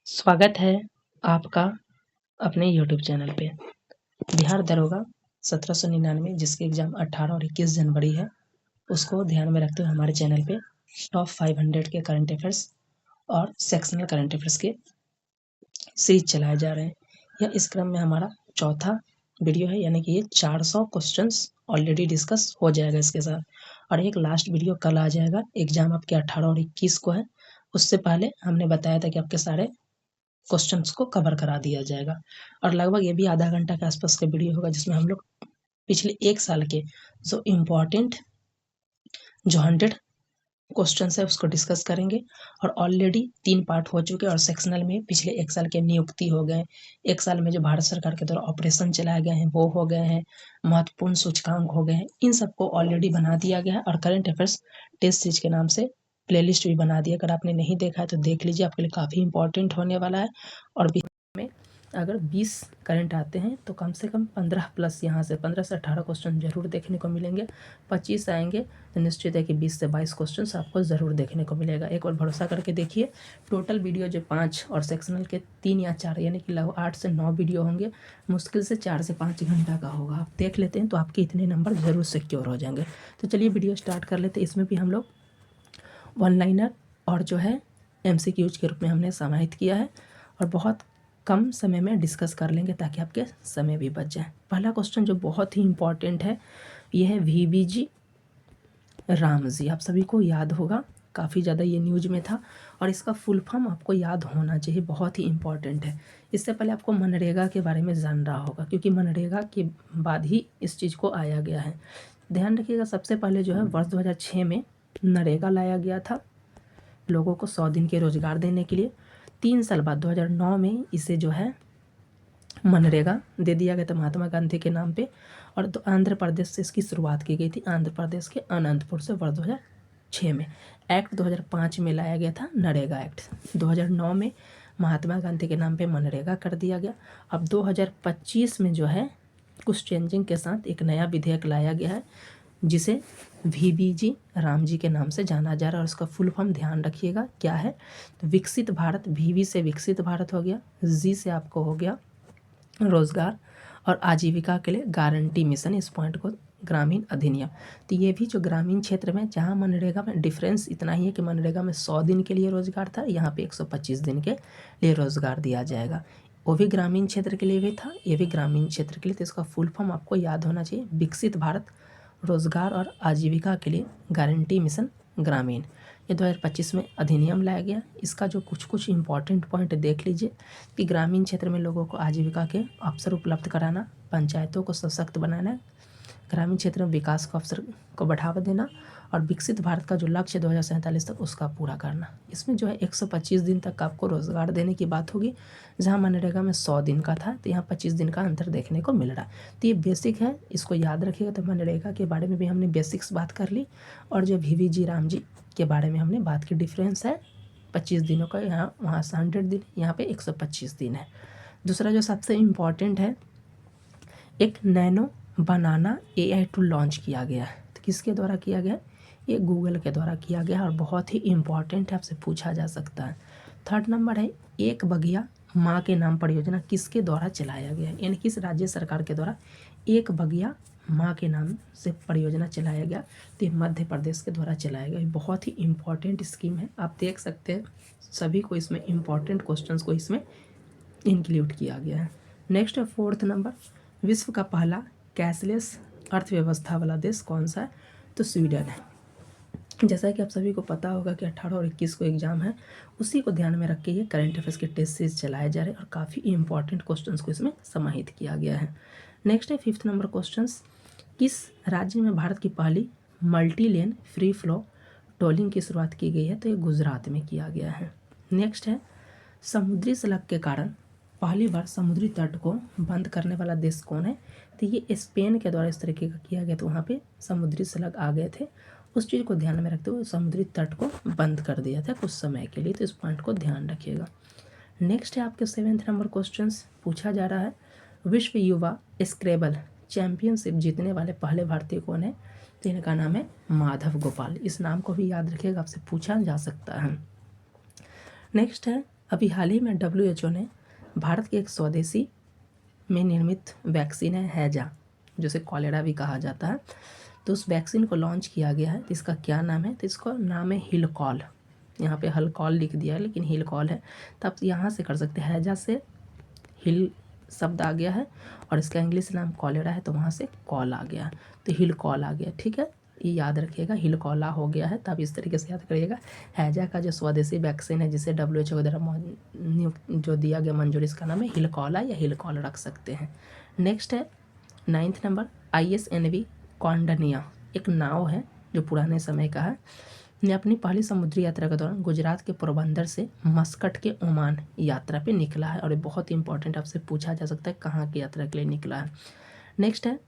स्वागत है आपका अपने यूट्यूब चैनल पे। बिहार दरोगा 1799 जिसके एग्ज़ाम 18 और 21 जनवरी है, उसको ध्यान में रखते हुए हमारे चैनल पे टॉप 500 के करंट अफेयर्स और सेक्शनल करंट अफेयर्स के सीरीज चलाए जा रहे हैं। यह इस क्रम में हमारा चौथा वीडियो है, यानी कि ये 400 क्वेश्चंस ऑलरेडी डिस्कस हो जाएगा इसके साथ, और एक लास्ट वीडियो कल आ जाएगा। एग्ज़ाम आपके 18 और 21 को है। उससे पहले हमने बताया था कि आपके सारे क्वेश्चंस को कवर करा दिया जाएगा, और लगभग ये भी आधा घंटा के आसपास का वीडियो होगा, जिसमें हम लोग पिछले एक साल के जो इम्पोर्टेंट 100 क्वेश्चंस है उसको डिस्कस करेंगे। और ऑलरेडी 3 पार्ट हो चुके हैं, और सेक्शनल में पिछले एक साल के नियुक्ति हो गए, एक साल में जो भारत सरकार के द्वारा ऑपरेशन चलाए गए हैं वो हो गए हैं, महत्वपूर्ण सूचकांक हो गए हैं, इन सबको ऑलरेडी बना दिया गया है। और करंट अफेयर्स टेस्ट सीरीज के नाम से प्लेलिस्ट भी बना दिया, अगर आपने नहीं देखा है तो देख लीजिए, आपके लिए काफ़ी इंपॉर्टेंट होने वाला है। और में अगर 20 करंट आते हैं तो कम से कम 15 प्लस यहाँ से 15 से 18 क्वेश्चन जरूर देखने को मिलेंगे। 25 आएंगे तो निश्चित है कि 20 से 22 क्वेश्चन आपको ज़रूर देखने को मिलेगा। एक बार भरोसा करके देखिए, टोटल वीडियो जो 5 और सेक्शनल के 3 या 4 यानी कि लगभग 8 से 9 वीडियो होंगे, मुश्किल से 4 से 5 घंटा का होगा। आप देख लेते हैं तो आपके इतने नंबर ज़रूर सिक्योर हो जाएंगे। तो चलिए वीडियो स्टार्ट कर लेते हैं। इसमें भी हम लोग वन लाइनर और जो है MCQs के रूप में हमने समाहित किया है, और बहुत कम समय में डिस्कस कर लेंगे ताकि आपके समय भी बच जाए। पहला क्वेश्चन जो बहुत ही इम्पॉर्टेंट है, ये है VBG रामजी। आप सभी को याद होगा, काफ़ी ज़्यादा ये न्यूज में था, और इसका फुल फॉर्म आपको याद होना चाहिए, बहुत ही इम्पॉर्टेंट है। इससे पहले आपको मनरेगा के बारे में जान रहा होगा, क्योंकि मनरेगा के बाद ही इस चीज़ को आया गया है। ध्यान रखिएगा, सबसे पहले जो है वर्ष 2006 में नरेगा लाया गया था, लोगों को 100 दिन के रोज़गार देने के लिए। 3 साल बाद 2009 में इसे जो है मनरेगा दे दिया गया था महात्मा गांधी के नाम पे, और तो आंध्र प्रदेश से इसकी शुरुआत की गई थी, आंध्र प्रदेश के अनंतपुर से वर्ष 2006 में। एक्ट 2005 में लाया गया था नरेगा एक्ट। 2009 में महात्मा गांधी के नाम पे मनरेगा कर दिया गया। अब 2025 में जो है कुछ चेंजिंग के साथ एक नया विधेयक लाया गया है, जिसे VBG रामजी के नाम से जाना जा रहा है। और उसका फुल फॉर्म ध्यान रखिएगा क्या है, तो विकसित भारत, VB से विकसित भारत हो गया, जी से आपको हो गया रोजगार और आजीविका के लिए गारंटी मिशन, इस पॉइंट को ग्रामीण अधिनियम। तो ये भी जो ग्रामीण क्षेत्र में, जहाँ मनरेगा में डिफरेंस इतना ही है कि मनरेगा में 100 दिन के लिए रोजगार था, यहाँ पे 125 दिन के लिए रोजगार दिया जाएगा। वो भी ग्रामीण क्षेत्र के लिए भी था, ये भी ग्रामीण क्षेत्र के लिए। तो इसका फुल फॉर्म आपको याद होना चाहिए, विकसित भारत रोजगार और आजीविका के लिए गारंटी मिशन ग्रामीण। ये 2025 में अधिनियम लाया गया। इसका जो कुछ इंपॉर्टेंट पॉइंट देख लीजिए कि ग्रामीण क्षेत्र में लोगों को आजीविका के अवसर उपलब्ध कराना, पंचायतों को सशक्त बनाना, ग्रामीण क्षेत्र में विकास को अवसर को बढ़ावा देना, और विकसित भारत का जो लक्ष्य 2047 तक उसका पूरा करना। इसमें जो है 125 दिन तक आपको रोजगार देने की बात होगी, जहां मनरेगा में 100 दिन का था, तो यहाँ 25 दिन का अंतर देखने को मिल रहा है। तो ये बेसिक है, इसको याद रखिएगा। तो मनरेगा के बारे में भी हमने बेसिक्स बात कर ली, और जो VBG रामजी के बारे में हमने बात की। डिफरेंस है 25 दिनों का, यहाँ वहाँ से 100 दिन, यहाँ पे 125 दिन है। दूसरा जो सबसे इम्पॉर्टेंट है, एक नैनो बनाना AI टूल लॉन्च किया गया है। तो किसके द्वारा किया गया है? ये गूगल के द्वारा किया गया है, और बहुत ही इम्पॉर्टेंट है, आपसे पूछा जा सकता है। थर्ड नंबर है, एक बगिया माँ के नाम परियोजना किसके द्वारा चलाया गया है, यानी किस राज्य सरकार के द्वारा एक बगिया माँ के नाम से परियोजना चलाया गया? तो ये मध्य प्रदेश के द्वारा चलाया गया। बहुत ही इम्पॉर्टेंट स्कीम है, आप देख सकते हैं सभी को इसमें इम्पॉर्टेंट क्वेश्चंस को इसमें इंक्लूड किया गया है। नेक्स्ट है फोर्थ नंबर, विश्व का पहला कैशलेस अर्थव्यवस्था वाला देश कौन सा है? तो स्वीडन है। जैसा कि आप सभी को पता होगा कि 18 और 21 को एग्जाम है, उसी को ध्यान में रख के ये करंट अफेयर्स के टेस्ट सीरीज चलाए जा रहे हैं, और काफ़ी इंपॉर्टेंट क्वेश्चंस को इसमें समाहित किया गया है। नेक्स्ट है 5th नंबर क्वेश्चंस, किस राज्य में भारत की पहली multi lane free flow tolling की शुरुआत की गई है? तो ये गुजरात में किया गया है। नेक्स्ट है, समुद्री स्लग के कारण पहली बार समुद्री तट को बंद करने वाला देश कौन है? तो ये स्पेन के द्वारा इस तरीके का किया गया, तो वहाँ पे समुद्री स्लग आ गए थे, उस चीज़ को ध्यान में रखते हुए समुद्री तट को बंद कर दिया था कुछ समय के लिए। तो इस पॉइंट को ध्यान रखिएगा। नेक्स्ट है आपके 7th नंबर क्वेश्चंस पूछा जा रहा है, विश्व युवा स्क्रेबल चैंपियनशिप जीतने वाले पहले भारतीय कौन है? तो इनका नाम है माधव गोपाल। इस नाम को भी याद रखिएगा, आपसे पूछा जा सकता है। नेक्स्ट है, अभी हाल ही में WHO ने भारत के एक स्वदेशी में निर्मित वैक्सीन है हैजा, जिसे कॉलेरा भी कहा जाता है, तो उस वैक्सीन को लॉन्च किया गया है। तो इसका क्या नाम है? तो इसका नाम है हिलकॉल। यहाँ पे हलकॉल लिख दिया है लेकिन हिलकॉल है। तो आप यहाँ से कर सकते हैं, हैजा से हिल शब्द आ गया है और इसका इंग्लिश नाम कॉलेरा है तो वहाँ से कॉल आ गया, तो हिलकॉल आ गया। ठीक है, ये याद रखिएगा, हिलकॉला हो गया है। तब इस तरीके से याद करिएगा। हैजा का जो स्वदेशी वैक्सीन है जिसे WHO के द्वारा जो दिया गया मंजूरी, इसका नाम है हिलकॉला या हिलकॉल रख सकते हैं। नेक्स्ट है 9th नंबर, ISNV कौंडनिया एक नाव है जो पुराने समय का है, ने अपनी पहली समुद्री यात्रा के दौरान गुजरात के पोरबंदर से मस्कट के ओमान यात्रा पे निकला है। और ये बहुत ही इंपॉर्टेंट, आपसे पूछा जा सकता है कहाँ की यात्रा के लिए निकला है। नेक्स्ट है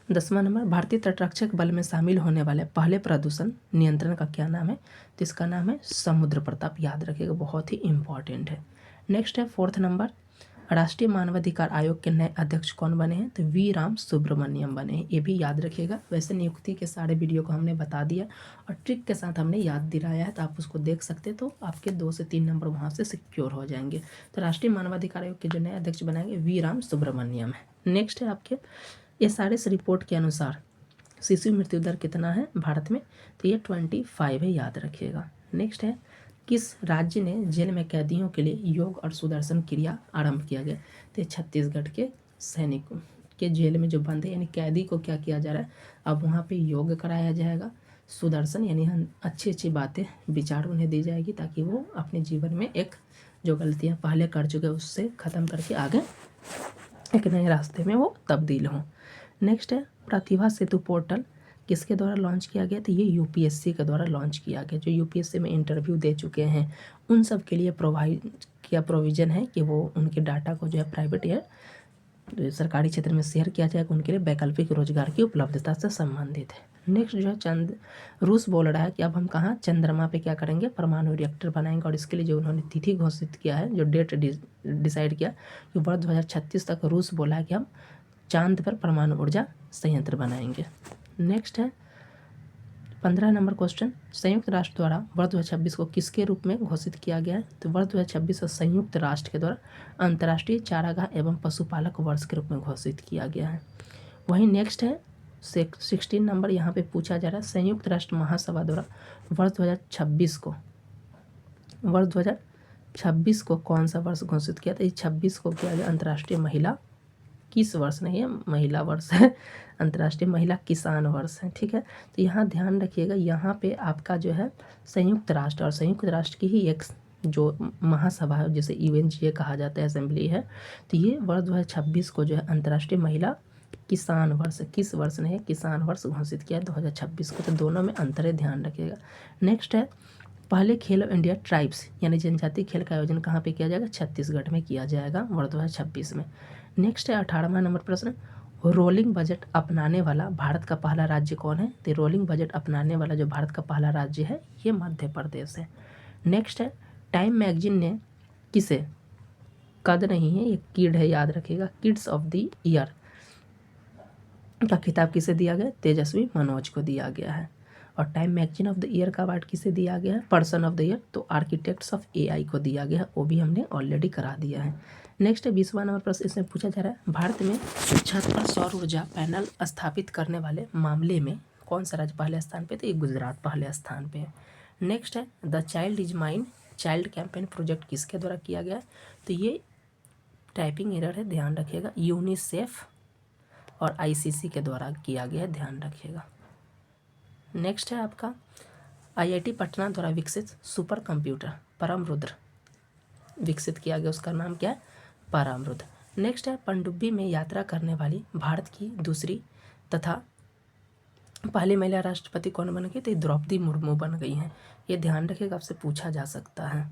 10वां नंबर, भारतीय तटरक्षक बल में शामिल होने वाले पहले प्रदूषण नियंत्रण का क्या नाम है? तो इसका नाम है समुद्र प्रताप, याद रखिएगा, बहुत ही इंपॉर्टेंट है। नेक्स्ट है 4th नंबर, राष्ट्रीय मानवाधिकार आयोग के नए अध्यक्ष कौन बने हैं? तो वी राम सुब्रमण्यम बने हैं, ये भी याद रखिएगा। वैसे नियुक्ति के सारे वीडियो को हमने बता दिया और ट्रिक के साथ हमने याद दिलाया है, तो आप उसको देख सकते, तो आपके 2 से 3 नंबर वहाँ से सिक्योर हो जाएंगे। तो राष्ट्रीय मानवाधिकार आयोग के जो नए अध्यक्ष बनाएंगे वी राम सुब्रमण्यम है। नेक्स्ट है आपके SRS रिपोर्ट के अनुसार शिशु मृत्यु दर कितना है भारत में? तो ये 25 है, याद रखिएगा। नेक्स्ट है किस राज्य ने जेल में कैदियों के लिए योग और सुदर्शन क्रिया आरंभ किया गया? तो छत्तीसगढ़ के सैनिकों के जेल में जो बंद है यानी कैदी को क्या किया जा रहा है, अब वहाँ पे योग कराया जाएगा, सुदर्शन यानी हम अच्छी अच्छी बातें विचार उन्हें दी जाएगी ताकि वो अपने जीवन में एक जो गलतियाँ पहले कर चुके उससे ख़त्म करके आगे एक नए रास्ते में वो तब्दील हों। नेक्स्ट है प्रतिभा सेतु पोर्टल किसके द्वारा लॉन्च किया गया? तो ये UPSC के द्वारा लॉन्च किया गया। जो UPSC में इंटरव्यू दे चुके हैं उन सब के लिए प्रोविज़न है कि वो उनके डाटा को जो है प्राइवेट या सरकारी क्षेत्र में शेयर किया जाएगा, उनके लिए वैकल्पिक रोजगार की उपलब्धता से संबंधित है। नेक्स्ट जो है रूस बोल रहा है कि अब हम कहाँ चंद्रमा पे क्या करेंगे, परमाणु रिएक्टर बनाएंगे। और इसके लिए जो उन्होंने तिथि घोषित किया है, जो डेट डिसाइड किया कि वर्ष 2036 तक रूस बोला है कि हम चांद पर परमाणु ऊर्जा संयंत्र बनाएंगे। नेक्स्ट है 15 नंबर क्वेश्चन, संयुक्त राष्ट्र द्वारा वर्ष 2026 को किसके रूप में घोषित किया गया है? तो वर्ष 2026 को संयुक्त राष्ट्र के द्वारा अंतर्राष्ट्रीय चारागाह एवं पशुपालक वर्ष के रूप में घोषित किया गया है। वहीं नेक्स्ट है 16 नंबर, यहाँ पे पूछा जा रहा है संयुक्त राष्ट्र महासभा द्वारा वर्ष 2026 को कौन सा वर्ष घोषित किया था? इस 26 को किया गया अंतर्राष्ट्रीय महिला, किस वर्ष नहीं है, महिला वर्ष है, अंतर्राष्ट्रीय महिला किसान वर्ष है। ठीक है, तो यहाँ ध्यान रखिएगा, यहाँ पे आपका जो है संयुक्त राष्ट्र और संयुक्त राष्ट्र की ही एक जो महासभा है जिसे UNGA कहा जाता है, असेंबली है, तो ये वर्ष 2026 को जो है अंतर्राष्ट्रीय महिला किसान वर्ष, किस वर्ष ने किसान वर्ष घोषित किया 2026 को, तो दोनों में अंतर है, ध्यान रखिएगा। नेक्स्ट है पहले खेलो इंडिया ट्राइब्स यानी जनजातीय खेल का आयोजन कहाँ पे किया जाएगा? छत्तीसगढ़ में किया जाएगा वर्ष 2026 में। नेक्स्ट है 18वां नंबर प्रश्न, रोलिंग बजट अपनाने वाला भारत का पहला राज्य कौन है? तो रोलिंग बजट अपनाने वाला जो भारत का पहला राज्य है ये मध्य प्रदेश है। नेक्स्ट है टाइम मैगजीन ने किसे, कद नहीं है ये किड है, याद रखिएगा, किड्स ऑफ द ईयर का खिताब किसे दिया गया? तेजस्वी मनोज को दिया गया है। और time magazine of the year का अवार्ड किसे दिया गया है? पर्सन ऑफ द ईयर तो आर्किटेक्ट्स ऑफ AI को दिया गया है, वो भी हमने ऑलरेडी करा दिया है। नेक्स्ट है 20वां नंबर प्रश्न, इसमें पूछा जा रहा है भारत में छत पर सौर ऊर्जा पैनल स्थापित करने वाले मामले में कौन सा राज्य पहले स्थान पे? तो ये गुजरात पहले स्थान पे है। नेक्स्ट है the child is mine child campaign project किसके द्वारा किया गया है? तो ये टाइपिंग एरर है, ध्यान रखिएगा, यूनिसेफ और ICC के द्वारा किया गया है, ध्यान रखिएगा। नेक्स्ट है आपका IIT पटना द्वारा विकसित सुपर कंप्यूटर परमरुद्र विकसित किया गया, उसका नाम क्या है? परमरुद्र। नेक्स्ट है पनडुब्बी में यात्रा करने वाली भारत की दूसरी तथा पहली महिला राष्ट्रपति कौन बन गई? तो द्रौपदी मुर्मू बन गई हैं, ये ध्यान रखिएगा, आपसे पूछा जा सकता है।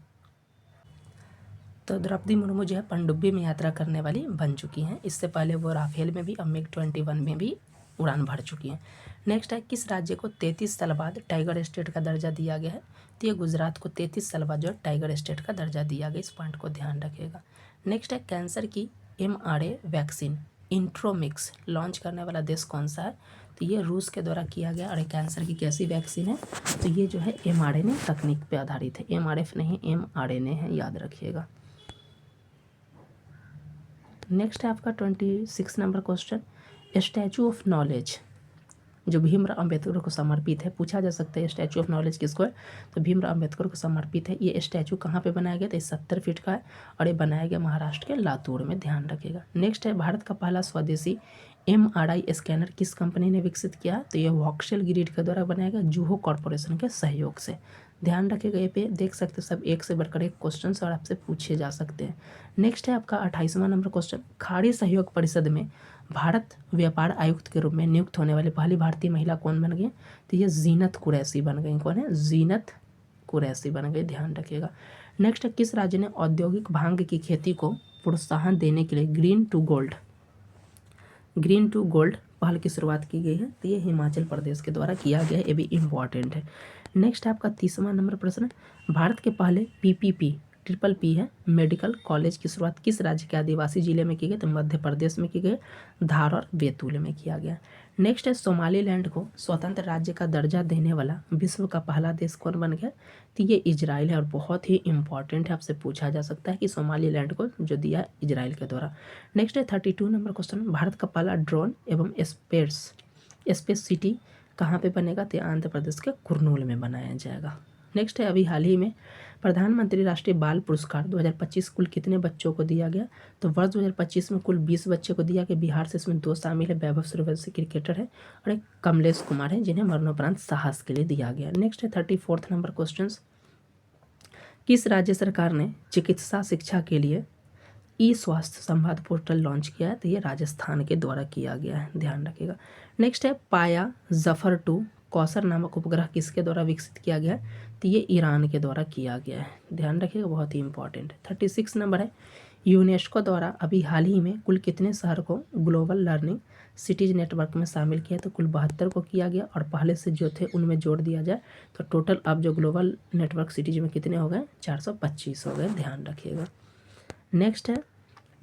तो द्रौपदी मुर्मू जो है पनडुब्बी में यात्रा करने वाली बन चुकी हैं। इससे पहले वो राफेल में भी और MiG-21 में भी उड़ान भर चुकी हैं। नेक्स्ट है किस राज्य को 33 साल बाद टाइगर स्टेट का दर्जा दिया गया है? तो ये गुजरात को 33 साल बाद जो है टाइगर स्टेट का दर्जा दिया गया, इस पॉइंट को ध्यान रखिएगा। नेक्स्ट है कैंसर की mRNA वैक्सीन इंट्रोमिक्स लॉन्च करने वाला देश कौन सा है? तो ये रूस के द्वारा किया गया। और ये कैंसर की कैसी वैक्सीन है? तो ये जो है mRNA तकनीक पे आधारित है, mRF नहीं mRNA है, याद रखिएगा। नेक्स्ट है आपका 26 number question, statue of knowledge जो भीमराव अंबेडकर को समर्पित है, पूछा जा सकता है स्टैचू ऑफ नॉलेज किसको है? तो भीमराव अंबेडकर को समर्पित है। ये स्टैचू कहाँ पे बनाया गया? तो 70 फीट का है और ये बनाया गया महाराष्ट्र के लातूर में, ध्यान रखिएगा। नेक्स्ट है भारत का पहला स्वदेशी MRI स्कैनर किस कंपनी ने विकसित किया? तो ये वॉक्सेल ग्रिड के द्वारा बनाया गया, जूहो कॉर्पोरेशन के सहयोग से, ध्यान रखिएगा। ये पे देख सकते हैं सब एक से बढ़कर एक क्वेश्चन और आपसे पूछे जा सकते हैं। नेक्स्ट है आपका 28वां नंबर क्वेश्चन, खाड़ी सहयोग परिषद में भारत व्यापार आयुक्त के रूप में नियुक्त होने वाली पहली भारतीय महिला कौन बन गई? तो ये जीनत कुरैशी बन गई। कौन है? जीनत कुरैशी बन गई, ध्यान रखिएगा। नेक्स्ट है किस राज्य ने औद्योगिक भांग की खेती को प्रोत्साहन देने के लिए ग्रीन टू गोल्ड पहल की शुरुआत की गई है? तो ये हिमाचल प्रदेश के द्वारा किया गया है, ये भी इम्पॉर्टेंट है। नेक्स्ट है आपका 30वां नंबर प्रश्न, भारत के पहले PPP है मेडिकल कॉलेज की शुरुआत किस राज्य के आदिवासी जिले में की गई? तो मध्य प्रदेश में की गई, धार और बैतूल में किया गया। नेक्स्ट है सोमालीलैंड को स्वतंत्र राज्य का दर्जा देने वाला विश्व का पहला देश कौन बन गया? तो ये इजराइल है और बहुत ही इंपॉर्टेंट है, आपसे पूछा जा सकता है कि सोमालीलैंड को जो दिया है इजराइल के द्वारा। नेक्स्ट है 32 नंबर क्वेश्चन, भारत का पहला ड्रोन एवं स्पेस सिटी कहाँ पे बनेगा? तो आंध्र प्रदेश के कुर्नूल में बनाया जाएगा। नेक्स्ट है अभी हाल ही में प्रधानमंत्री राष्ट्रीय बाल पुरस्कार 2025 कुल कितने बच्चों को दिया गया? तो वर्ष 2025 में कुल 20 बच्चे को दिया गया। बिहार से इसमें 2 शामिल है, वैभव सूर्यवंशी क्रिकेटर है और एक कमलेश कुमार है जिन्हें मरणोपरांत साहस के लिए दिया गया। नेक्स्ट है 34 नंबर क्वेश्चन, किस राज्य सरकार ने चिकित्सा शिक्षा के लिए स्वास्थ्य संवाद पोर्टल लॉन्च किया है? तो ये राजस्थान के द्वारा किया गया है, ध्यान रखिएगा। नेक्स्ट है पाया जफर 2 कौसर नामक उपग्रह किसके द्वारा विकसित किया गया है? तो ये ईरान के द्वारा किया गया है, ध्यान रखिएगा, बहुत ही इंपॉर्टेंट है। 36 नंबर है, यूनेस्को द्वारा अभी हाल ही में कुल कितने शहर को ग्लोबल लर्निंग सिटीज नेटवर्क में शामिल किया? तो कुल 72 को किया गया और पहले से जो थे उनमें जोड़ दिया जाए तो टोटल अब जो ग्लोबल नेटवर्क सिटीज में कितने हो गए? 425 हो गए, ध्यान रखिएगा। नेक्स्ट है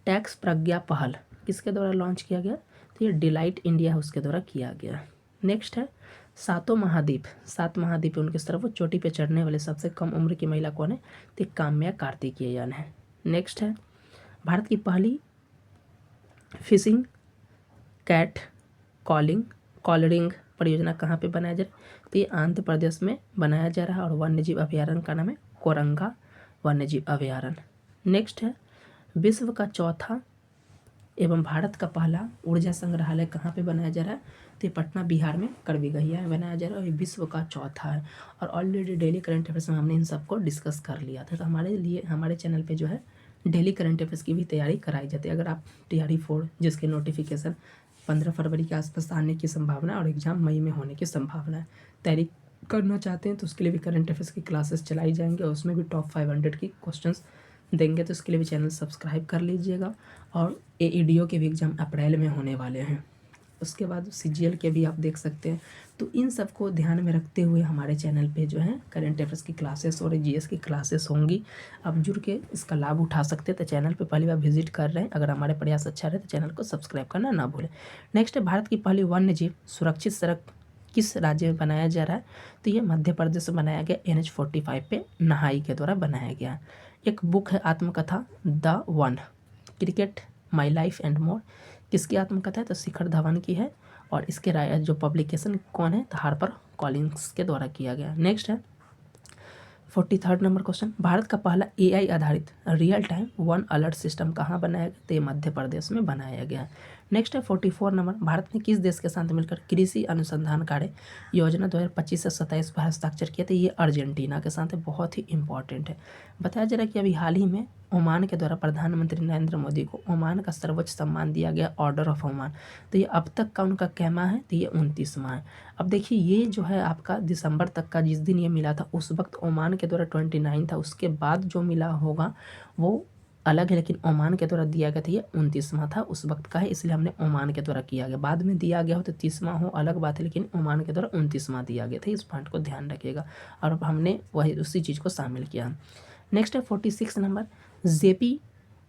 टैक्स प्रज्ञा पहल किसके द्वारा लॉन्च किया गया? तो ये डिलाइट इंडिया है उसके द्वारा किया गया। नेक्स्ट है 7 महाद्वीप उनके सर्वोच्च चोटी पे चढ़ने वाले सबसे कम उम्र की महिला कौन है? तो काम्या कार्तिकेयन है। नेक्स्ट है भारत की पहली फिशिंग कैट कॉलरिंग परियोजना कहाँ पे बनाया जा रहा है? तो ये आंध्र प्रदेश में बनाया जा रहा है और वन्यजीव अभयारण्य का नाम है कोरंगा वन्यजीव अभयारण्य। नेक्स्ट है विश्व का चौथा एवं भारत का पहला ऊर्जा संग्रहालय कहाँ पे बनाया जा रहा है? तो ये पटना बिहार में करबीघैया में बनाया जा रहा है और ये विश्व का चौथा है। और ऑलरेडी डेली करंट अफेयर्स में हमने इन सबको डिस्कस कर लिया था। तो हमारे चैनल पे जो है डेली करंट अफेयर्स की भी तैयारी कराई जाती है। अगर आप TRE 4 जिसके नोटिफिकेशन 15 फरवरी के आसपास आने की संभावना और एग्ज़ाम मई में होने की संभावना है, तैयारी करना चाहते हैं तो उसके लिए भी करंट अफेयर्स की क्लासेस चलाई जाएंगी और उसमें भी टॉप 500 की क्वेश्चंस देंगे, तो इसके लिए भी चैनल सब्सक्राइब कर लीजिएगा। और AEDO के भी एग्ज़ाम अप्रैल में होने वाले हैं, उसके बाद CGL के भी आप देख सकते हैं। तो इन सब को ध्यान में रखते हुए हमारे चैनल पे जो है करंट अफेयर्स की क्लासेस और GS की क्लासेस होंगी, आप जुड़ के इसका लाभ उठा सकते हैं। तो चैनल पे पहली बार विजिट कर रहे हैं, अगर हमारे प्रयास अच्छा रहे तो चैनल को सब्सक्राइब करना ना भूलें। नेक्स्ट है भारत की पहली वन्यजीव सुरक्षित सड़क किस राज्य में बनाया जा रहा है? तो ये मध्य प्रदेश में बनाया गया, NH45 पे नहाई के द्वारा बनाया गया। एक बुक है आत्मकथा the one cricket my life and more, किसकी आत्मकथा है? तो शिखर धवन की है और इसके जो पब्लिकेशन कौन है? तो हार्पर कॉलिंस के द्वारा किया गया। नेक्स्ट है 43 नंबर क्वेश्चन, भारत का पहला AI आधारित real time one alert system कहाँ बनाया गया? तो ये मध्य प्रदेश में बनाया गया। नेक्स्ट है 44 नंबर, भारत ने किस देश के साथ मिलकर कृषि अनुसंधान कार्य योजना 2025 से 27 पर हस्ताक्षर किया? तो ये अर्जेंटीना के साथ है, बहुत ही इंपॉर्टेंट है। बताया जा रहा है कि अभी हाल ही में ओमान के द्वारा प्रधानमंत्री नरेंद्र मोदी को ओमान का सर्वोच्च सम्मान दिया गया, ऑर्डर ऑफ ओमान। तो ये अब तक का उनका कैमा है, तो ये 29वां है। अब देखिए ये जो है आपका दिसंबर तक का जिस दिन ये मिला था उस वक्त ओमान के द्वारा 29 था, उसके बाद जो मिला होगा वो अलग है, लेकिन ओमान के द्वारा दिया गया था ये 29वां था उस वक्त का है, इसलिए हमने ओमान के द्वारा किया गया। बाद में दिया गया हो तो 30वां हो अलग बात है, लेकिन ओमान के द्वारा 29वां दिया गया था, इस पॉइंट को ध्यान रखिएगा। और अब हमने वही उसी चीज़ को शामिल किया। नेक्स्ट है 46 नंबर, JP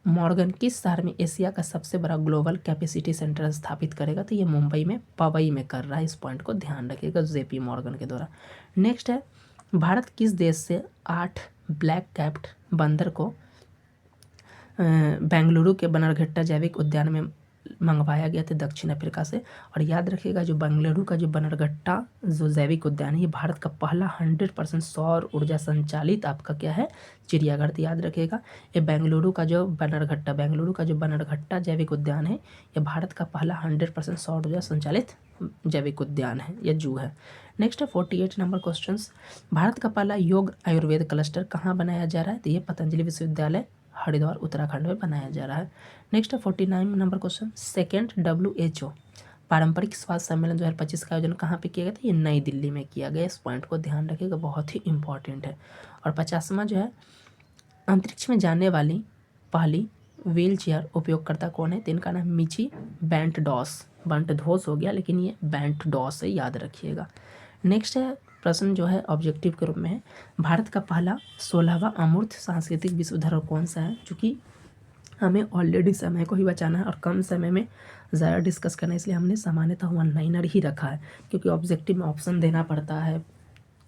मॉर्गन किस शहर में एशिया का सबसे बड़ा ग्लोबल कैपेसिटी सेंटर स्थापित करेगा? तो ये मुंबई में पवई में कर रहा है। इस पॉइंट को ध्यान रखिएगा, जेपी मॉर्गन के द्वारा। नेक्स्ट है, भारत किस देश से 8 ब्लैक कैप्ड बंदर को बेंगलुरु के बनरघट्टा जैविक उद्यान में मंगवाया गया था दक्षिण अफ्रीका से। और याद रखिएगा, जो बेंगलुरु का जो बनरघट्टा जो जैविक उद्यान है, ये भारत का पहला 100% सौर ऊर्जा संचालित आपका क्या है, चिड़ियाघर। तो याद रखिएगा, ये बेंगलुरु का जो बनरघट्टा जैविक उद्यान है, ये भारत का पहला 100% सौर ऊर्जा संचालित जैविक उद्यान है, यह जू है। नेक्स्ट है 48 नंबर क्वेश्चन, भारत का पहला योग आयुर्वेद क्लस्टर कहाँ बनाया जा रहा है? तो ये पतंजलि विश्वविद्यालय हरिद्वार उत्तराखंड में बनाया जा रहा है। नेक्स्ट है 49 नंबर क्वेश्चन, सेकेंड WHO पारंपरिक स्वास्थ्य सम्मेलन 2025 का आयोजन कहाँ पे किया गया था? ये नई दिल्ली में किया गया। इस पॉइंट को ध्यान रखिएगा, बहुत ही इंपॉर्टेंट है। और 50वां जो है, अंतरिक्ष में जाने वाली पहली व्हील चेयर उपयोगकर्ता कौन है? तो इनका नाम मिची बंटडॉस हो गया, लेकिन ये बंटडॉस है, याद रखिएगा। नेक्स्ट है प्रश्न जो है ऑब्जेक्टिव के रूप में है, भारत का पहला 16वां अमूर्त सांस्कृतिक विश्व धरोहर कौन सा है? चूँकि हमें ऑलरेडी समय को ही बचाना है और कम समय में ज़्यादा डिस्कस करना है, इसलिए हमने सामान्यतः 1 लाइनर ही रखा है, क्योंकि ऑब्जेक्टिव में ऑप्शन देना पड़ता है।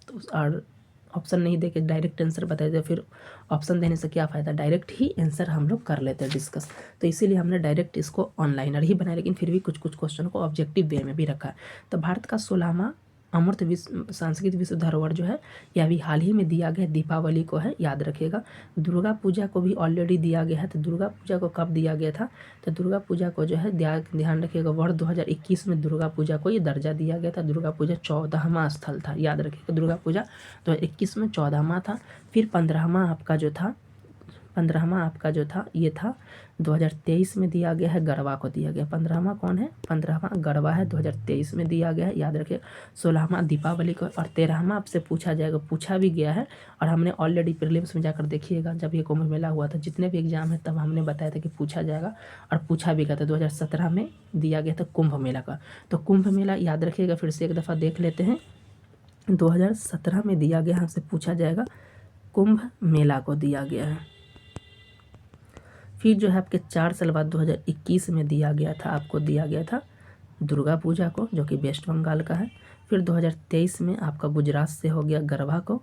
तो और ऑप्शन नहीं दे के डायरेक्ट आंसर बताए तो फिर ऑप्शन देने से क्या फ़ायदा, डायरेक्ट ही आंसर हम लोग कर लेते हैं डिस्कस। तो इसीलिए हमने डायरेक्ट इसको ऑनलाइनर ही बनाया, लेकिन फिर भी कुछ कुछ क्वेश्चन को ऑब्जेक्टिव वे में भी रखा है। तो भारत का 16वां अमूर्त सांस्कृतिक विश्व धरोहर जो है, यह अभी हाल ही में दिया गया, दीपावली को है, याद रखिएगा। दुर्गा पूजा को भी ऑलरेडी दिया गया है। तो दुर्गा पूजा को कब दिया गया था? तो दुर्गा पूजा को जो है ध्यान रखिएगा, वर्ष 2021 में दुर्गा पूजा को ये दर्जा दिया गया था। दुर्गा पूजा 14वां स्थल था, याद रखिएगा। दुर्गा पूजा 2021 में 14वां था। फिर 15वां आपका जो था ये था 2023 में दिया गया है, गरबा को दिया गया। 15वां कौन है? 15वां गरबा है, 2023 में दिया गया है, याद रखिए। 16वां दीपावली को, और 13वां आपसे पूछा जाएगा, पूछा भी गया है। और हमने ऑलरेडी प्रीलिम्स में जाकर देखिएगा, जब ये कुंभ मेला हुआ था, जितने भी एग्जाम है तब हमने बताया था कि पूछा जाएगा, और पूछा भी गया था। 2017 में दिया गया था कुंभ मेला का। तो कुंभ मेला याद रखिएगा, फिर से एक दफ़ा देख लेते हैं। 2017 में दिया गया, हमसे पूछा जाएगा, कुंभ मेला को दिया गया है। फिर जो है आपके 4 साल बाद 2021 में दिया गया था दुर्गा पूजा को, जो कि वेस्ट बंगाल का है। फिर 2023 में आपका गुजरात से हो गया गरबा को,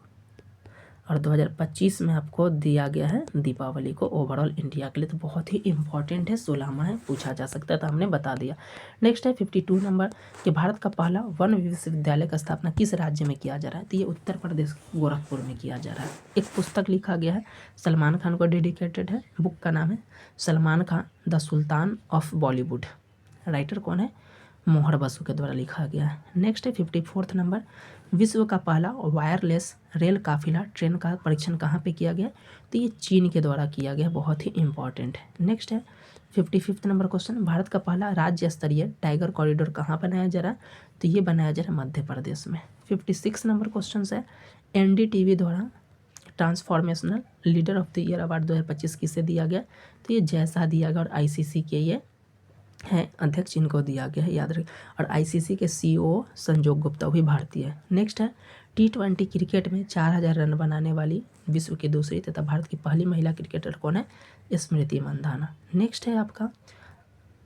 और 2025 में आपको दिया गया है दीपावली को, ओवरऑल इंडिया के लिए। तो बहुत ही इंपॉर्टेंट है, 16वां है, पूछा जा सकता है, तो हमने बता दिया। नेक्स्ट है 52 नंबर, कि भारत का पहला वन विश्वविद्यालय का स्थापना किस राज्य में किया जा रहा है? तो ये उत्तर प्रदेश गोरखपुर में किया जा रहा है। एक पुस्तक लिखा गया है, सलमान खान को डेडिकेटेड है। बुक का नाम है Salman Khan the sultan of Bollywood. Writer कौन है? मोहर बसु के द्वारा लिखा गया है। नेक्स्ट है 54 नंबर, विश्व का पहला वायरलेस रेल काफिला ट्रेन का परीक्षण कहाँ पे किया गया? तो ये चीन के द्वारा किया गया, बहुत ही इंपॉर्टेंट है। नेक्स्ट है 55 नंबर क्वेश्चन, भारत का पहला राज्य स्तरीय टाइगर कॉरिडोर कहाँ बनाया जा रहा है? तो ये बनाया जा रहा है मध्य प्रदेश में। 56 नंबर क्वेश्चन है, NDTV द्वारा transformational leader of the year award 2025 किसे दिया गया? तो ये जैसा दिया गया, और ICC के ये है अध्यक्ष, इनको दिया गया है, याद रखें। और ICC के CEO संजोग गुप्ता भी भारतीय है। नेक्स्ट है T20 क्रिकेट में 4000 रन बनाने वाली विश्व की दूसरी तथा भारत की पहली महिला क्रिकेटर कौन है? स्मृति मंधाना। नेक्स्ट है आपका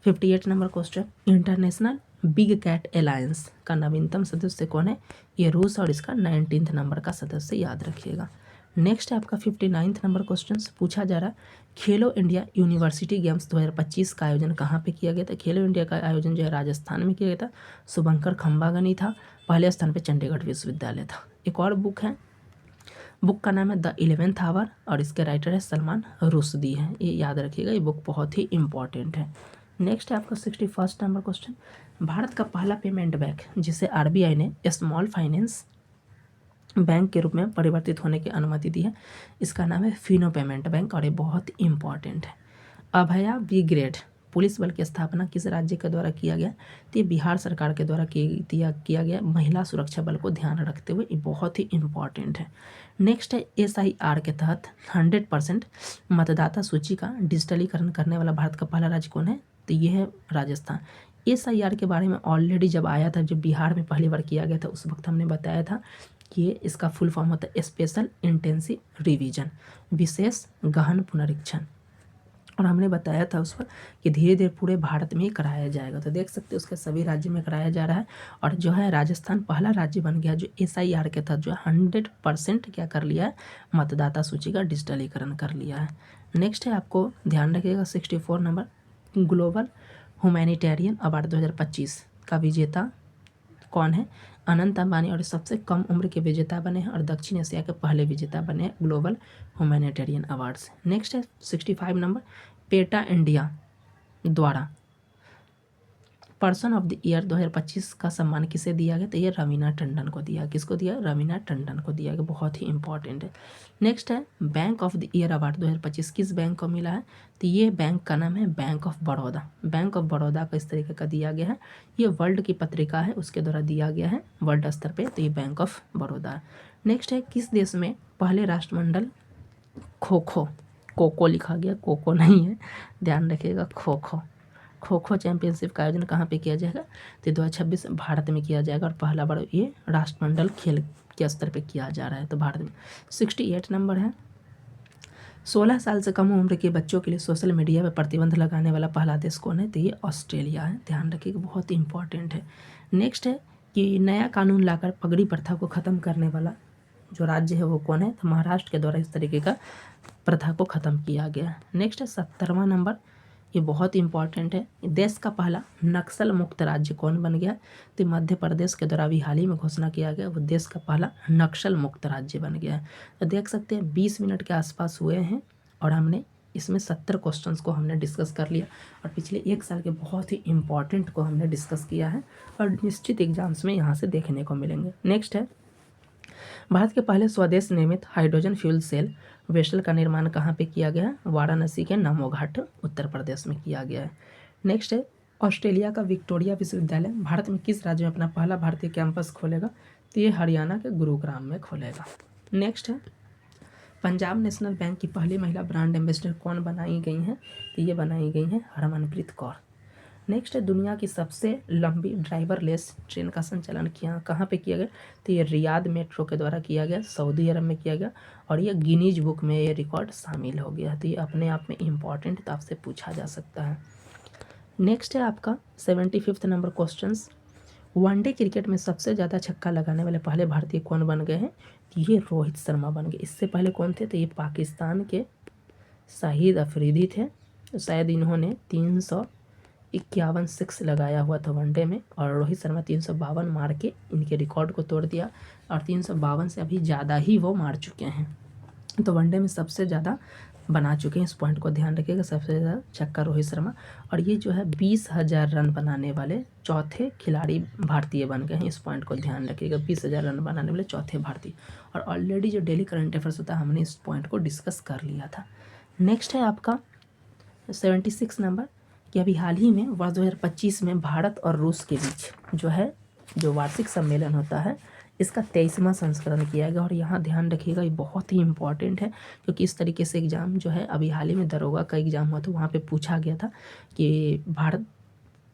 58 number question, international big cat alliance का नवीनतम सदस्य कौन है? ये रूस, और इसका 19 नंबर का सदस्य, याद रखिएगा। नेक्स्ट है आपका 59 नंबर क्वेश्चन, पूछा जा रहा है, खेलो इंडिया यूनिवर्सिटी गेम्स 2025 का आयोजन कहाँ पे किया गया था? खेलो इंडिया का आयोजन जो है राजस्थान में किया गया था, शुभंकर खंबागनी था। पहले स्थान पे चंडीगढ़ विश्वविद्यालय था। एक और बुक है, बुक का नाम है द 11th आवर, और इसके राइटर है सलमान रुश्दी है, ये याद रखिएगा, ये बुक बहुत ही इंपॉर्टेंट है। नेक्स्ट है आपका 61 नंबर क्वेश्चन, भारत का पहला पेमेंट बैंक जिसे RBI ने स्मॉल फाइनेंस बैंक के रूप में परिवर्तित होने की अनुमति दी है, इसका नाम है फिनो पेमेंट बैंक, और ये बहुत इंपॉर्टेंट है। अभया ब्रिगेड पुलिस बल की स्थापना किस राज्य के द्वारा किया गया? तो ये बिहार सरकार के द्वारा किया गया, महिला सुरक्षा बल को ध्यान रखते हुए, ये बहुत ही इंपॉर्टेंट है। नेक्स्ट है SIR के तहत 100% मतदाता सूची का डिजिटलीकरण करने वाला भारत का पहला राज्य कौन है? तो ये है राजस्थान। SIR के बारे में ऑलरेडी जब आया था, जब बिहार में पहली बार किया गया था, उस वक्त हमने बताया था कि इसका फुल फॉर्म होता है स्पेशल इंटेंसिव रिवीजन, विशेष गहन पुनरीक्षण। और हमने बताया था उस पर कि धीरे धीरे पूरे भारत में ही कराया जाएगा। तो देख सकते हैं उसके सभी राज्य में कराया जा रहा है। और जो है राजस्थान पहला राज्य बन गया जो SIR के तहत जो 100% क्या कर लिया है, मतदाता सूची का डिजिटलीकरण कर लिया है। नेक्स्ट है, आपको ध्यान रखिएगा 64 नंबर, ग्लोबल ह्यूमैनिटेरियन अवार्ड 2025 का विजेता कौन है? अनंत अंबानी, और सबसे कम उम्र के विजेता बने हैं और दक्षिण एशिया के पहले विजेता बने हैं ग्लोबल ह्यूमैनिटेरियन अवार्ड्स। नेक्स्ट है 65 नंबर, पेटा इंडिया द्वारा पर्सन ऑफ द ईयर 2025 का सम्मान किसे दिया गया? तो ये रवीना टंडन को दिया। किसको दिया? रवीना टंडन को दिया गया, बहुत ही इंपॉर्टेंट है। नेक्स्ट है bank of the year award 2025 किस बैंक को मिला है? तो ये बैंक का नाम है bank of Baroda. Bank of Baroda का इस तरीके का दिया गया है। ये वर्ल्ड की पत्रिका है, उसके द्वारा दिया गया है वर्ल्ड स्तर पर, तो ये बैंक ऑफ बड़ौदा है। नेक्स्ट है किस देश में पहले राष्ट्रमंडल खो खो, कोको लिखा गया, कोको नहीं है, ध्यान रखिएगा, खो खो, खो खो चैंपियनशिप का आयोजन कहाँ पे किया जाएगा? तो 2026 भारत में किया जाएगा और पहला बार ये राष्ट्रमंडल खेल के स्तर पे किया जा रहा है, तो भारत में। 68 नंबर है, 16 साल से कम उम्र के बच्चों के लिए सोशल मीडिया पर प्रतिबंध लगाने वाला पहला देश कौन है? तो ये ऑस्ट्रेलिया है, ध्यान रखिएगा, बहुत ही इंपॉर्टेंट है। नेक्स्ट है कि नया कानून लाकर पगड़ी प्रथा को ख़त्म करने वाला जो राज्य है वो कौन है? तो महाराष्ट्र के द्वारा इस तरीके का प्रथा को ख़त्म किया गया है। नेक्स्ट है 70वां नंबर, ये बहुत इंपॉर्टेंट है, देश का पहला नक्सल मुक्त राज्य कौन बन गया? तो मध्य प्रदेश के द्वारा अभी हाल ही में घोषणा किया गया, वो देश का पहला नक्सल मुक्त राज्य बन गया है। तो देख सकते हैं 20 मिनट के आसपास हुए हैं और हमने इसमें 70 क्वेश्चंस को हमने डिस्कस कर लिया और पिछले 1 साल के बहुत ही इंपॉर्टेंट को हमने डिस्कस किया है और निश्चित एग्जाम्स में यहाँ से देखने को मिलेंगे। नेक्स्ट है, भारत के पहले स्वदेश निर्मित हाइड्रोजन फ्यूल सेल वेसल का निर्माण कहाँ पे किया गया है? वाराणसी के नमो घाट उत्तर प्रदेश में किया गया है। नेक्स्ट है, ऑस्ट्रेलिया का विक्टोरिया विश्वविद्यालय भारत में किस राज्य में अपना पहला भारतीय कैंपस खोलेगा? तो ये हरियाणा के गुरुग्राम में खोलेगा। नेक्स्ट है, पंजाब नेशनल बैंक की पहली महिला ब्रांड एम्बेसडर कौन बनाई गई हैं? तो ये बनाई गई हैं हरमनप्रीत कौर। नेक्स्ट है, दुनिया की सबसे लंबी ड्राइवरलेस ट्रेन का संचालन कहाँ पे किया गया? तो ये रियाद मेट्रो के द्वारा किया गया, सऊदी अरब में किया गया और ये गिनीज बुक में ये रिकॉर्ड शामिल हो गया। तो ये अपने आप में इम्पॉर्टेंट, तो आपसे पूछा जा सकता है। नेक्स्ट है आपका 75वां नंबर क्वेश्चंस, वनडे क्रिकेट में सबसे ज़्यादा छक्का लगाने वाले पहले भारतीय कौन बन गए हैं? ये रोहित शर्मा बन गए। इससे पहले कौन थे? तो ये पाकिस्तान के शाहिद अफरीदी थे, शायद इन्होंने 351 सिक्स लगाया हुआ था वनडे में और रोहित शर्मा 352 मार के इनके रिकॉर्ड को तोड़ दिया और 352 से अभी ज़्यादा ही वो मार चुके हैं, तो वनडे में सबसे ज़्यादा बना चुके हैं। इस पॉइंट को ध्यान रखिएगा, सबसे ज़्यादा छक्का रोहित शर्मा। और ये जो है 20,000 रन बनाने वाले चौथे खिलाड़ी भारतीय बन गए हैं, इस पॉइंट को ध्यान रखिएगा, 20,000 रन बनाने वाले चौथे भारतीय। और ऑलरेडी जो डेली करंट अफेयर्स होता है हमने इस पॉइंट को डिस्कस कर लिया था। नेक्स्ट है आपका 76 नंबर, कि अभी हाल ही में वर्ष 2025 में भारत और रूस के बीच जो वार्षिक सम्मेलन होता है इसका 23वां संस्करण किया गया। और यहाँ ध्यान रखिएगा, ये बहुत ही इंपॉर्टेंट है क्योंकि इस तरीके से एग्ज़ाम जो है अभी हाल ही में दरोगा का एग्ज़ाम हुआ था, वहाँ पे पूछा गया था कि भारत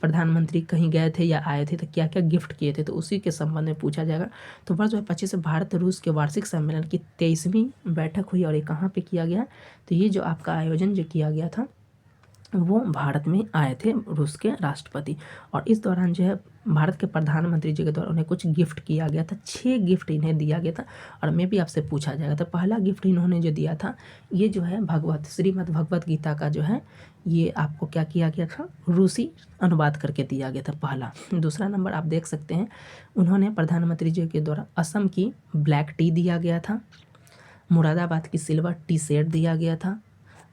प्रधानमंत्री कहीं गए थे या आए थे तो क्या क्या गिफ्ट किए थे, तो उसी के संबंध में पूछा जाएगा। तो वर्ष 2025 में भारत रूस के वार्षिक सम्मेलन की 23वीं बैठक हुई और ये कहाँ पर किया गया? तो ये जो आपका आयोजन जो किया गया था वो भारत में आए थे रूस के राष्ट्रपति, और इस दौरान जो है भारत के प्रधानमंत्री जी के द्वारा उन्हें कुछ गिफ्ट किया गया था, 6 गिफ्ट इन्हें दिया गया था। और मैं भी आपसे पूछा जाएगा, तो पहला गिफ्ट इन्होंने जो दिया था ये जो है श्रीमद् भगवत गीता का जो है ये आपको क्या किया गया था? रूसी अनुवाद करके दिया गया था, पहला। दूसरा नंबर आप देख सकते हैं, उन्होंने प्रधानमंत्री जी के द्वारा असम की ब्लैक टी दिया गया था, मुरादाबाद की सिल्वर टी सेट दिया गया था,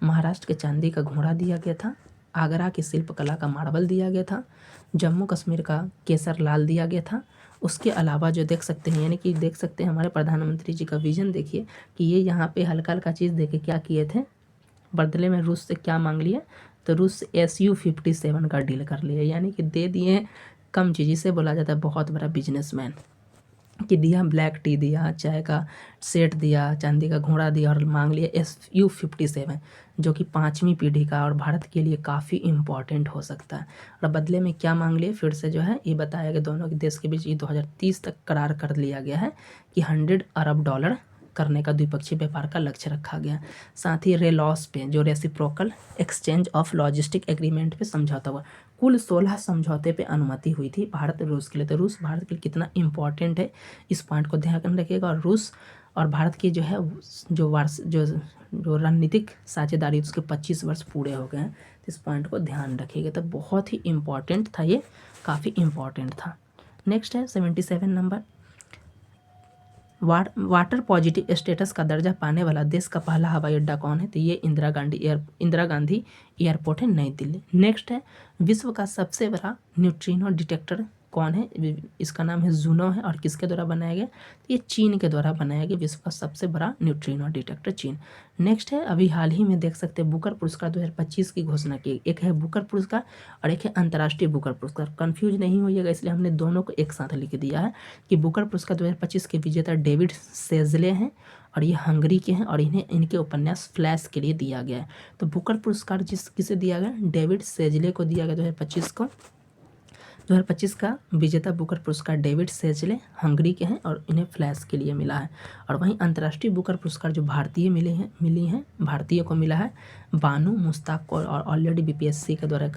महाराष्ट्र के चांदी का घोड़ा दिया गया था, आगरा की शिल्पकला का मार्बल दिया गया था, जम्मू कश्मीर का केसर लाल दिया गया था। उसके अलावा जो देख सकते हैं, यानी कि देख सकते हैं हमारे प्रधानमंत्री जी का विजन देखिए कि ये यहाँ पे हल्का हल्का चीज़ देके क्या किए थे, बदले में रूस से क्या मांग लिए? तो रूस से SU-57 का डील कर लिया, यानी कि दे दिए कम चीज़। इसे बोला जाता है बहुत बड़ा बिजनेसमैन, कि दिया ब्लैक टी दिया, चाय का सेट दिया, चांदी का घोड़ा दिया और मांग लिया SU-57 जो कि 5वीं पीढ़ी का और भारत के लिए काफ़ी इम्पॉर्टेंट हो सकता है। और बदले में क्या मांग लिए? फिर से जो है ये बताया कि दोनों के देश के बीच ये 2030 तक करार कर लिया गया है कि $100 अरब करने का द्विपक्षीय व्यापार का लक्ष्य रखा गया। साथ ही रेलॉस पे जो reciprocal exchange of logistic agreement पे समझौता हुआ। कुल 16 समझौते पे अनुमति हुई थी भारत और रूस के लिए। तो रूस भारत के लिए कितना इंपॉर्टेंट है इस पॉइंट को ध्यान रखिएगा। और रूस और भारत की जो है जो रणनीतिक साझेदारी उसके 25 वर्ष पूरे हो गए हैं। तो इस पॉइंट को ध्यान रखिएगा। तो बहुत ही इम्पॉर्टेंट था, ये काफ़ी इम्पॉर्टेंट था। नेक्स्ट है 77 नंबर, वाटर पॉजिटिव स्टेटस का दर्जा पाने वाला देश का पहला हवाई अड्डा कौन है? तो ये इंदिरा गांधी एयरपोर्ट है, नई दिल्ली। नेक्स्ट है, विश्व का सबसे बड़ा न्यूट्रिनो डिटेक्टर कौन है? इसका नाम है जूनो है। और किसके द्वारा बनाया गया? तो ये चीन के द्वारा बनाया गया। विश्व का सबसे बड़ा न्यूट्रिनो डिटेक्टर चीन। नेक्स्ट है, अभी हाल ही में देख सकते हैं बुकर पुरस्कार 2025 की घोषणा की। एक है बुकर पुरस्कार और एक है अंतर्राष्ट्रीय बुकर पुरस्कार। कंफ्यूज नहीं होइएगा, इसलिए हमने दोनों को एक साथ लिख दिया है कि बुकर पुरस्कार 2025 के विजेता डेविड सेजले हैं और ये हंगरी के हैं और इन्हें इनके उपन्यास फ्लैश के लिए दिया गया है। तो बुकर पुरस्कार किसे दिया गया? डेविड सेजले को दिया गया 2025 को। 2025 का विजेता बुकर पुरस्कार डेविड सेजले हंगरी के हैं और इन्हें फ्लैश के लिए मिला है। और वहीं अंतर्राष्ट्रीय बुकर पुरस्कार जो मिली हैं भारतीय को मिला है बानू मुश्ताक को। और ऑलरेडी बीपीएससी के द्वारा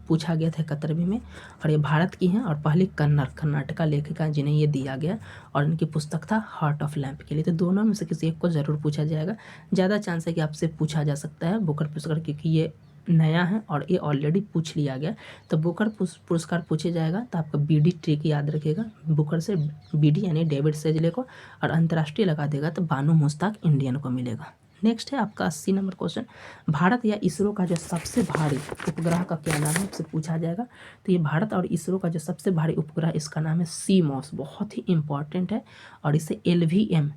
पूछा गया था 71वीं में। और ये भारत की हैं और पहली कर्नाटका लेखिका जिन्हें ये दिया गया। और इनकी पुस्तक था हार्ट ऑफ लैम्प के लिए। तो दोनों में से किसी एक को ज़रूर पूछा जाएगा। ज़्यादा चांस है कि आपसे पूछा जा सकता है बुकर पुरस्कार, क्योंकि ये नया है और ये ऑलरेडी पूछ लिया गया। तो बुकर पुरस्कार पूछे जाएगा तो आपका बीडी ट्रिक याद रखिएगा। बुकर से बीडी यानी डेविड सेजले को, और अंतर्राष्ट्रीय लगा देगा तो बानू मुश्ताक इंडियन को मिलेगा। नेक्स्ट है आपका 80 नंबर क्वेश्चन, भारत या इसरो का जो सबसे भारी उपग्रह का क्या नाम है? आपसे पूछा जाएगा। तो ये भारत और इसरो का जो सबसे भारी उपग्रह, इसका नाम है सीमॉस। बहुत ही इंपॉर्टेंट है और इसे LVM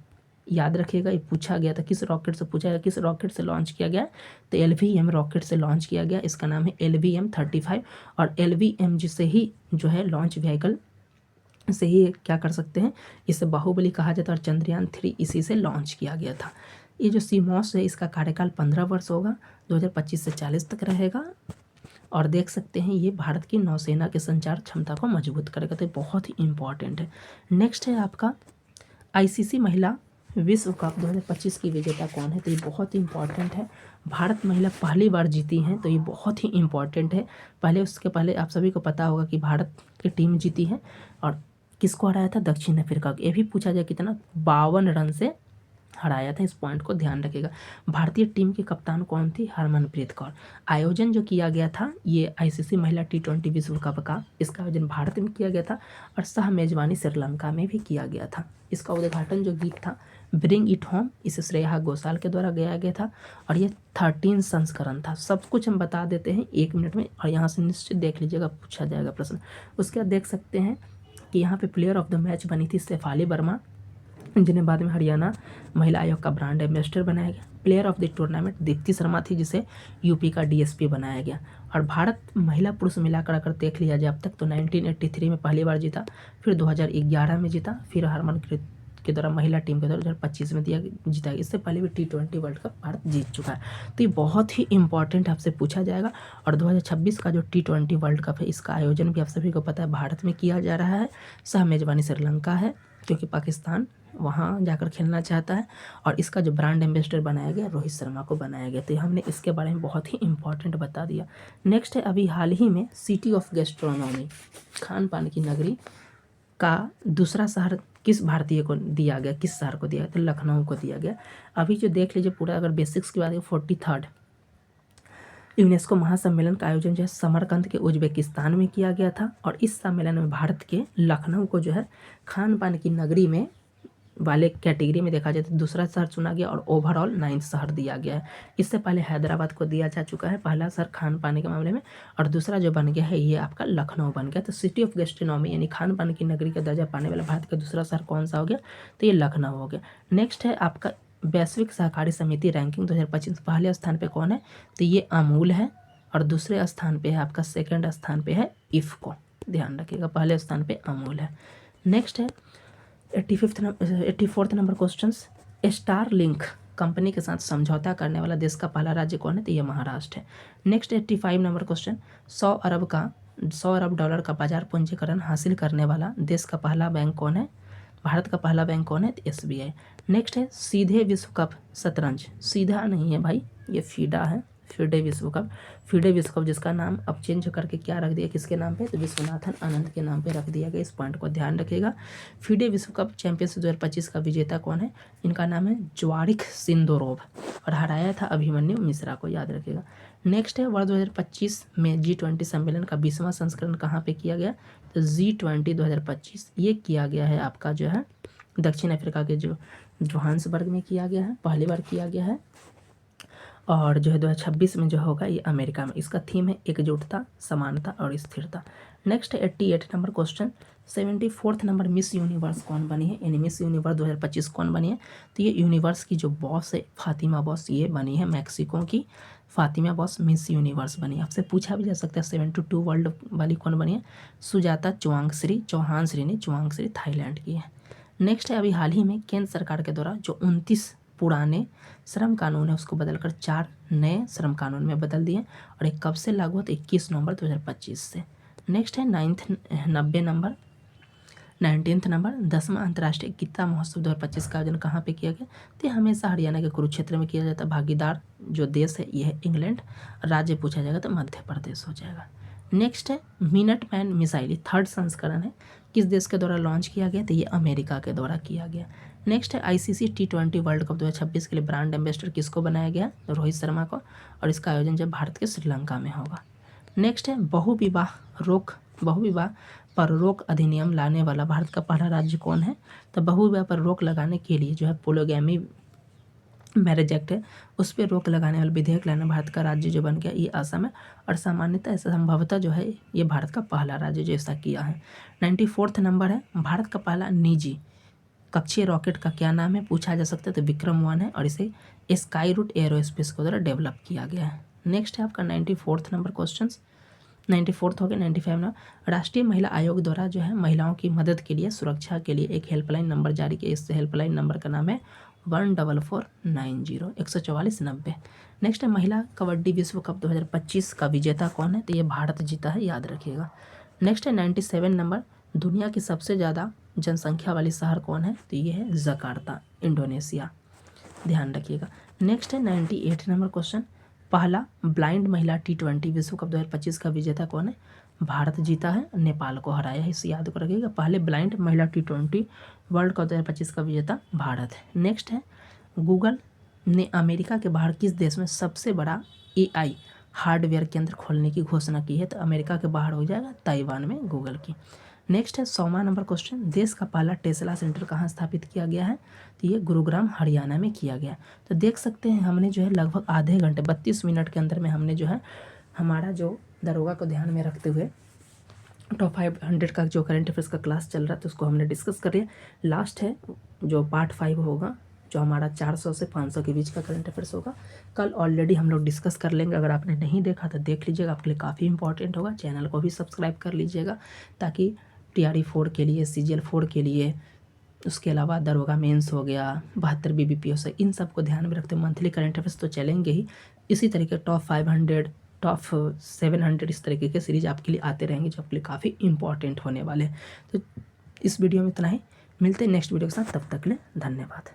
याद रखिएगा। ये पूछा गया था किस रॉकेट से, पूछा गया किस रॉकेट से लॉन्च किया गया? तो LVM रॉकेट से लॉन्च किया गया। इसका नाम है LVM-35। और LVM जिसे ही जो है लॉन्च व्हीकल से ही क्या कर सकते हैं, इसे बाहुबली कहा जाता है। और चंद्रयान 3 इसी से लॉन्च किया गया था। ये जो सीमॉस है इसका कार्यकाल 15 वर्ष होगा, 2025 से 40 तक रहेगा। और देख सकते हैं ये भारत की नौसेना के संचार क्षमता को मजबूत करेगा। तो बहुत ही इंपॉर्टेंट है। नेक्स्ट है आपका ICC महिला विश्व कप 2025 की विजेता कौन है? तो ये बहुत ही इंपॉर्टेंट है। भारत महिला पहली बार जीती हैं, तो ये बहुत ही इंपॉर्टेंट है। उसके पहले आप सभी को पता होगा कि भारत की टीम जीती है और किसको हराया था? दक्षिण अफ्रीका को। ये भी पूछा जाए कितना, 52 रन से हराया था। इस पॉइंट को ध्यान रखिएगा। भारतीय टीम की कप्तान कौन थी? हरमनप्रीत कौर। आयोजन जो किया गया था ये ICC महिला T20 विश्व कप का, इसका आयोजन भारत में किया गया था और सह मेजबानी श्रीलंका में भी किया गया था। इसका उद्घाटन जो गीत था ब्रिंग इट होम, इसे श्रेया घोषाल के द्वारा गाया गया था और ये 13 संस्करण था। सब कुछ हम बता देते हैं 1 मिनट में और यहाँ से निश्चित देख लीजिएगा, पूछा जाएगा प्रश्न। उसके बाद देख सकते हैं कि यहाँ पे प्लेयर ऑफ द मैच बनी थी शेफाली वर्मा, जिन्हें बाद में हरियाणा महिला आयोग का ब्रांड एम्बेसडर बनाया गया। Player of the tournament Deepti Sharma थी, जिसे यूपी का DSP बनाया गया। और भारत महिला पुरुष मिलाकर अगर देख लिया जाए अब तक तो 1983 में पहली बार जीता, फिर 2011 में जीता, फिर हरमनप्रीत के द्वारा महिला टीम के द्वारा 2025 में जीता। इससे पहले भी T20 वर्ल्ड कप भारत जीत चुका है। तो ये बहुत ही इंपॉर्टेंट आपसे पूछा जाएगा। और 2026 का जो T20 वर्ल्ड कप है इसका आयोजन भी आप सभी को पता है भारत में किया जा रहा है। सह मेजबानी श्रीलंका है क्योंकि पाकिस्तान वहाँ जाकर खेलना चाहता है। और इसका जो ब्रांड एम्बेसडर बनाया गया रोहित शर्मा को बनाया गया। तो हमने इसके बारे में बहुत ही इंपॉर्टेंट बता दिया। नेक्स्ट है अभी हाल ही में सिटी ऑफ गैस्ट्रोनॉमी, खान पान की नगरी का दूसरा शहर किस भारतीय को दिया गया? किस शहर को दिया गया? तो लखनऊ को दिया गया। अभी जो देख लीजिए पूरा अगर बेसिक्स की बात है, 43rd यूनेस्को महासम्मेलन का आयोजन जो है समरकंद के उज्बेकिस्तान में किया गया था। और इस सम्मेलन में भारत के लखनऊ को जो है खान पान की नगरी में वाले कैटेगरी में देखा जाए तो दूसरा शहर चुना गया और ओवरऑल 9th शहर दिया गया है। इससे पहले हैदराबाद को दिया जा चुका है पहला शहर खान पान के मामले में, और दूसरा जो बन गया है ये आपका लखनऊ बन गया। तो सिटी ऑफ गैस्ट्रोनॉमी यानी खान पान की नगरी का दर्जा पाने वाला भारत का दूसरा शहर कौन सा हो गया? तो ये लखनऊ हो गया। नेक्स्ट है आपका वैश्विक सहकारी समिति रैंकिंग 2025, पहले स्थान पे कौन है? तो ये अमूल है और दूसरे स्थान पे है आपका, सेकंड स्थान पे है इफ़को। ध्यान रखिएगा, पहले स्थान पे अमूल है। नेक्स्ट है 84th number question, star link company के साथ समझौता करने वाला देश का पहला राज्य कौन है? तो ये महाराष्ट्र है। नेक्स्ट 85 नंबर क्वेश्चन, 100 अरब डॉलर का बाजार पूंजीकरण हासिल करने वाला देश का पहला बैंक कौन है? भारत का पहला बैंक कौन है? तो SBI। नेक्स्ट है सीधे विश्व कप शतरंज, सीधा नहीं है भाई, ये फीडा है, फीडे विश्व कप। फीडे विश्व कप जिसका नाम अब चेंज करके क्या रख दिया, किसके नाम पे? तो विश्वनाथन आनंद के नाम पे रख दिया गया। इस पॉइंट को ध्यान रखिएगा। फीडे विश्व कप चैंपियनशिप 2025 का विजेता कौन है? इनका नाम है ज्वारिक सिंदोरोव और हराया था अभिमन्यु मिश्रा को, याद रखिएगा। नेक्स्ट है वर्ष 2025 में G20 सम्मेलन का 20वां संस्करण कहाँ पे किया गया? तो G20 2025 ये किया गया है आपका जो है दक्षिण अफ्रीका के जो जोहान्सबर्ग में किया गया है, पहली बार किया गया है। और जो है 2026 में जो होगा ये अमेरिका में। इसका थीम है एकजुटता, समानता और स्थिरता। Next 88 number question, 74th number miss universe कौन बनी है? यानी मिस यूनिवर्स 2025 कौन बनी है? तो ये यूनिवर्स की जो बॉस है फातिमा बॉस, ये बनी है मैक्सिको की फातिमा बॉस मिस यूनिवर्स बनी। आपसे पूछा भी जा सकता है 72 वर्ल्ड वाली कौन बनी है? सुजाता चौहानश्री, चौहानश्री ने चौहानश्री थाईलैंड की है। नेक्स्ट है अभी हाल ही में केंद्र सरकार के द्वारा जो 29 पुराने श्रम कानून है उसको बदलकर 4 नए श्रम कानून में बदल दिए और एक कब से लागू होता है? 21 नवंबर 2025 से। नेक्स्ट है 19th नंबर 10वां अंतर्राष्ट्रीय गीता महोत्सव 2025 का आयोजन कहाँ पे किया गया? तो हमेशा हरियाणा के कुरुक्षेत्र में किया जाता है। भागीदार जो देश है ये है इंग्लैंड, राज्य पूछा जाएगा तो मध्य प्रदेश हो जाएगा। नेक्स्ट है मिनट मैन मिसाइल, 3rd संस्करण है, किस देश के द्वारा लॉन्च किया गया? तो ये अमेरिका के द्वारा किया गया। नेक्स्ट है ICC T20 वर्ल्ड कप 2026 के लिए ब्रांड एम्बेसडर किसको बनाया गया? रोहित शर्मा को, और इसका आयोजन जब भारत के श्रीलंका में होगा। नेक्स्ट है बहुविवाह पर रोक अधिनियम लाने वाला भारत का पहला राज्य कौन है? तो बहुविवाह पर रोक लगाने के लिए जो है पोलोगैमी मैरिज एक्ट है उस पर रोक लगाने वाला विधेयक लाना भारत का राज्य जो बन गया ये असम है, और सामान्यतः ऐसा संभवतः जो है ये भारत का पहला राज्य जो ऐसा किया है। 94th नंबर है भारत का पहला निजी कक्षीय रॉकेट का क्या नाम है? पूछा जा सकता है तो विक्रम-1 है और इसे स्काई रूट एयरोस्पेस के द्वारा डेवलप किया गया है। नेक्स्ट है आपका 94th नंबर क्वेश्चन, 94th हो गया। 95 नंबर राष्ट्रीय महिला आयोग द्वारा जो है महिलाओं की मदद के लिए सुरक्षा के लिए एक हेल्पलाइन नंबर जारी किया। इस हेल्पलाइन नंबर का नाम है 14490 14490। नेक्स्ट है महिला कबड्डी विश्व कप 2025 का विजेता कौन है? तो ये भारत जीता है, याद रखिएगा। नेक्स्ट है 97 नंबर दुनिया की सबसे ज़्यादा जनसंख्या वाली शहर कौन है? तो ये है जकार्ता, इंडोनेशिया, ध्यान रखिएगा। नेक्स्ट है 98 नंबर क्वेश्चन, पहला ब्लाइंड महिला T20 विश्व कप 2025 का विजेता कौन है? भारत जीता है, नेपाल को हराया है, इसे याद रखिएगा। पहले ब्लाइंड महिला T20 वर्ल्ड कप 2025 का विजेता भारत है। नेक्स्ट है गूगल ने अमेरिका के बाहर किस देश में सबसे बड़ा AI हार्डवेयर केंद्र खोलने की घोषणा की है? तो अमेरिका के बाहर हो जाएगा ताइवान में गूगल की। नेक्स्ट है 100वां नंबर क्वेश्चन, देश का पहला टेस्ला सेंटर कहाँ स्थापित किया गया है? तो ये गुरुग्राम हरियाणा में किया गया। तो देख सकते हैं हमने जो है लगभग आधे घंटे 32 मिनट के अंदर में हमने जो है हमारा जो दरोगा को ध्यान में रखते हुए टॉप 500 का जो करंट अफेयर्स का क्लास चल रहा है तो उसको हमने डिस्कस कर लिया। लास्ट है जो पार्ट 5 होगा जो हमारा 400 से 500 के बीच का करंट अफेयर्स होगा, कल ऑलरेडी हम लोग डिस्कस कर लेंगे। अगर आपने नहीं देखा तो देख लीजिएगा, आपके लिए काफ़ी इंपॉर्टेंट होगा। चैनल को भी सब्सक्राइब कर लीजिएगा ताकि TRE 4 के लिए, CGL 4 के लिए, उसके अलावा दरोगा मेंस हो गया, 72 BBPO से, इन सब को ध्यान में रखते हुए मंथली करंट अफेयर्स तो चलेंगे ही, इसी तरीके टॉप 500, टॉप 700 इस तरीके के सीरीज आपके लिए आते रहेंगे जो आपके लिए काफ़ी इंपॉर्टेंट होने वाले हैं। तो इस वीडियो में इतना ही, मिलते हैं नेक्स्ट वीडियो के साथ, तब तक के लिए धन्यवाद।